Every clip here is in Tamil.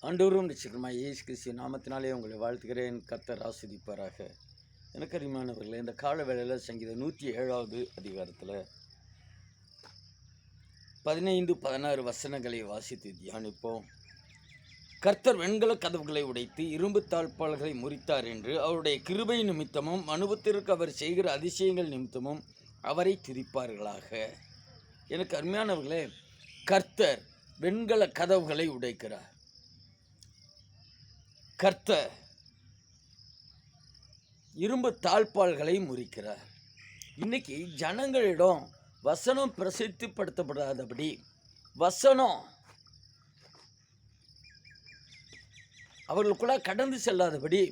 ஆண்டவரும் ரட்சகருமாகிய இயேசு கிறிஸ்து நாமத்தினாலே உங்களை வாழ்த்துகிறேன். கர்த்தர் ஆசீர்வதிப்பாராக. எனக்கு அருமையானவர்களே, இந்த கால வேளையில் சங்கீதம் 107வது அதிகாரத்தில் 15-16 வசனங்களை வாசித்து தியானிப்போம். கர்த்தர் வெண்கல கதவுகளை உடைத்து இரும்பு தாழ்பாள்களை முறித்தார் என்று அவருடைய கிருபை நிமித்தமும் அனுபவத்திற்கு அவர் செய்கிற அதிசயங்கள் நிமித்தமும் அவரை துதிப்பார்களாக. எனக்கு அருமையானவர்களே, கர்த்தர் வெண்கல கதவுகளை உடைக்கிறார். கர்த்தர் இரும்பு தாழ்பாள்களை முறிக்கிறார். இன்னைக்கு ஜனங்களிடம் வசனம் பிரசித்திப்படுத்தப்படாதபடி, வசனம் அவர்களுக்குள்ள கடந்து செல்லாதபடி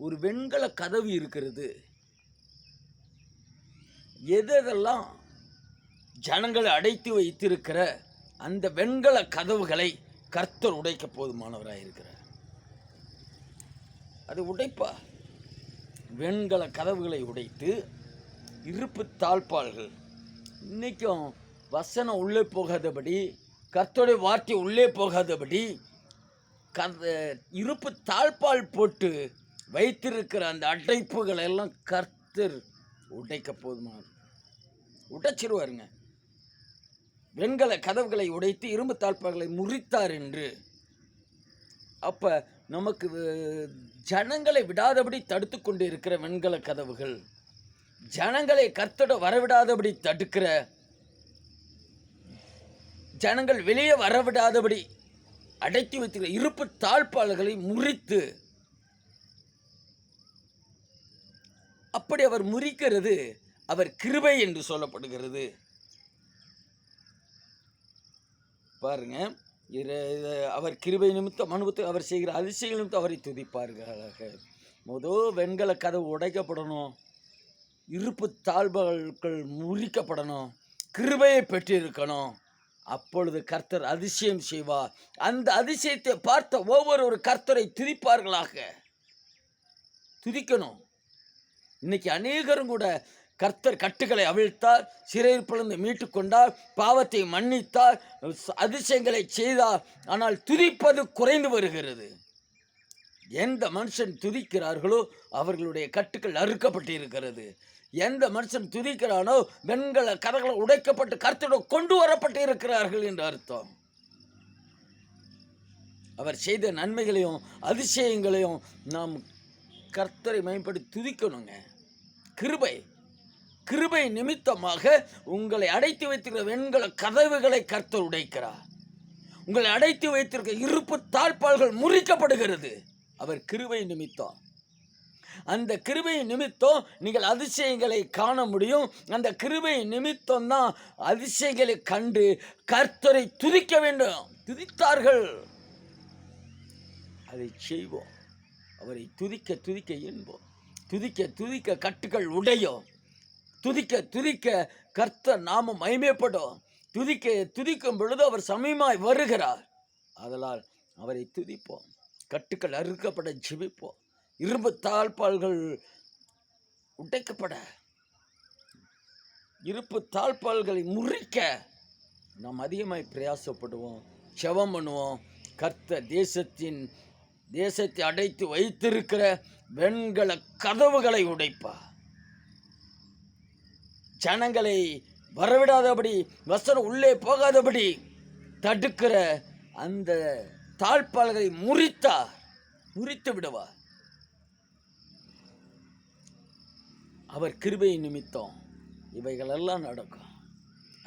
ஒரு வெண்கல கதவு இருக்கிறது. எதெல்லாம் ஜனங்களை அடைத்து வைத்திருக்கிற அந்த வெண்கல கதவுகளை கர்த்தர் உடைக்க போதுமானவராக இருக்கிறார். அது உடைப்பா. வெண்கல கதவுகளை உடைத்து இருப்பு தாழ்பாள்கள், இன்னைக்கும் வசனம் உள்ளே போகாதபடி, கர்த்தருடைய வார்த்தை உள்ளே போகாதபடி இருப்பு தாழ்பால் போட்டு வைத்திருக்கிற அந்த அடைப்புகளை எல்லாம் கர்த்தர் உடைக்க போதுமா, உடைச்சிருவாருங்க. வெண்கல கதவுகளை உடைத்து இரும்பு தாழ்பால்களை முறித்தார் என்று. அப்போ நமக்கு ஜனங்களை விடாதபடி தடுத்து கொண்டு இருக்கிற வெண்கல கதவுகள், ஜனங்களை கர்த்தரோட வரவிடாதபடி தடுக்கிற, ஜனங்கள் வெளியே வரவிடாதபடி அடைத்து வைத்திருக்கிற இருப்பு தாழ்பால்களை முறித்து, அப்படி அவர் முறிக்கிறது அவர் கிருபை என்று சொல்லப்படுகிறது. பாருங்க, அவர் கிருபை நிமித்தம் அனுபவத்தை அவர் செய்கிற அதிசயங்கள் நிமித்தம் அவரை துதிப்பார்களாக. முதல் வெண்கல கதவு உடைக்கப்படணும், இருப்பு தாழ்பாள்கள் முறிக்கப்படணும், கிருபையை பெற்றிருக்கணும். அப்பொழுது கர்த்தர் அதிசயம் செய்வார். அந்த அதிசயத்தை பார்த்த ஒவ்வொரு கர்த்தரை துதிப்பார்களாக. துதிக்கணும். இன்னைக்கு அநேகரும் கூட கர்த்தர் கட்டுகளை அவிழ்த்தார், சிறையிருப்பிலிருந்து மீட்டு கொண்டார், பாவத்தை மன்னித்தார், அதிசயங்களை செய்தார். ஆனால் துதிப்பது குறைந்து வருகிறது. எந்த மனுஷன் துதிக்கிறார்களோ அவர்களுடைய கட்டுகள் அறுக்கப்பட்டு இருக்கிறது. எந்த மனுஷன் துதிக்கிறானோ வெண்கல கதவுகளை உடைக்கப்பட்டு கர்த்தரோடு கொண்டு வரப்பட்டு இருக்கிறார்கள் என்று அர்த்தம். அவர் செய்த நன்மைகளையும் அதிசயங்களையும் நாம் கர்த்தரை மேம்படுத்தி துதிக்கணுங்க. கிருபை நிமித்தமாக உங்களை அடைத்து வைத்திருக்கிற வெண்கல கதவுகளை கர்த்தர் உடைக்கிறார். உங்களை அடைத்து வைத்திருக்கிற இருப்பு தாழ்பால்கள் முறிக்கப்படுகிறது அவர் கிருபை நிமித்தம். அந்த கிருபை நிமித்தம் நீங்கள் அதிசயங்களை காண முடியும். அந்த கிருபை நிமித்தம் தான் அதிசயங்களை கண்டு கர்த்தரை துதிக்க வேண்டும். துதித்தார்கள், அதை செய்வோம். அவரை துதிக்க துதிக்க என்போம். துதிக்க துதிக்க கட்டுகள் உடையும். துதிக்க துதிக்க கர்த்தர் நாமம் மகிமைப்படும். துதிக்கும் பொழுது அவர் சமயமாய் வருகிறார். அதனால் அவரை துதிப்போம். கட்டுக்கள் அறுக்கப்பட ஜெபிப்போம். இரும்பு தாழ்பால்கள் உடைக்கப்பட, இருப்பு தாழ்பால்களை முறிக்க நாம் அதிகமாய் பிரயாசப்படுவோம், ஜெபம் பண்ணுவோம். கர்த்தர் தேசத்தை அடைத்து வைத்திருக்கிற வெண்கல கதவுகளை உடைப்பார். ஜனங்களை வரவிடாதபடி, வசனம் உள்ளே போகாதபடி தடுக்கிற அந்த தாழ்பால்களை முறித்து விடுவார். அவர் கிருபை நிமித்தம் இவைகளெல்லாம் நடக்கும்,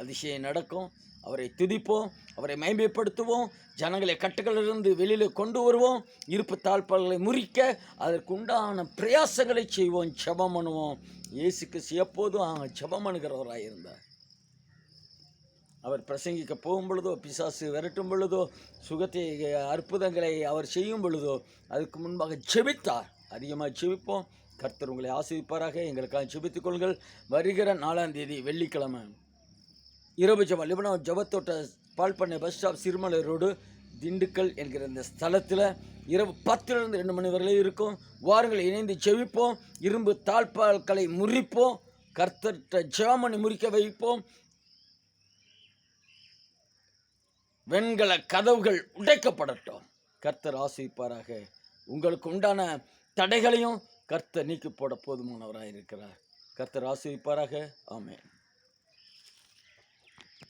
அதிசயம் நடக்கும். அவரை துதிப்போம், அவரை மேம்படுத்துவோம், ஜனங்களை கட்டுகளிலிருந்து வெளியில் கொண்டு வருவோம், இருப்பு தாழ்பால்களை முறிக்க அதற்குண்டான பிரயாசங்களை செய்வோம், ஜெபம் பண்ணுவோம். இயேசு கிறிஸ்து எப்போதும் ஜெபம் பண்ணுகிறவராக இருந்தார். அவர் பிரசங்கிக்க போகும் பொழுதோ, பிசாசு விரட்டும் பொழுதோ, சுகத்தை அற்புதங்களை அவர் செய்யும் பொழுதோ அதுக்கு முன்பாக ஜெபித்தார். அதிகமாக ஜெபிப்போம். கர்த்தர் உங்களை ஆசீர்வதிப்பாராக. எங்களுக்காக ஜெபித்துக் கொள்ளுங்கள். வருகிற 4ஆம் தேதி வெள்ளிக்கிழமை இரவு ஜெபம், லிபனான் ஜெபத்தோட்ட பால்பண்ணை bus stop, Sirumalai road, Dindigul என்கிற இந்த ஸ்தலத்தில் இரவு 10லிருந்து 2 மணி வரையிலும் இருக்கும். வாருங்கள், இணைந்து ஜெபிப்போம். இரும்பு தாழ்பால்களை முறிப்போம். கர்த்தர்கிட்ட ஜெபம் பண்ணி முறிக்க வைப்போம். வெண்கல கதவுகள் உடைக்கப்படட்டும். கர்த்தர் ஆசீர்வதிப்பாராக. உங்களுக்கு உண்டான தடைகளையும் கர்த்தர் நீக்கி போட போதுமானவராக இருக்கிறார். கர்த்தர் ஆசீர்வதிப்பாராக. ஆமென்.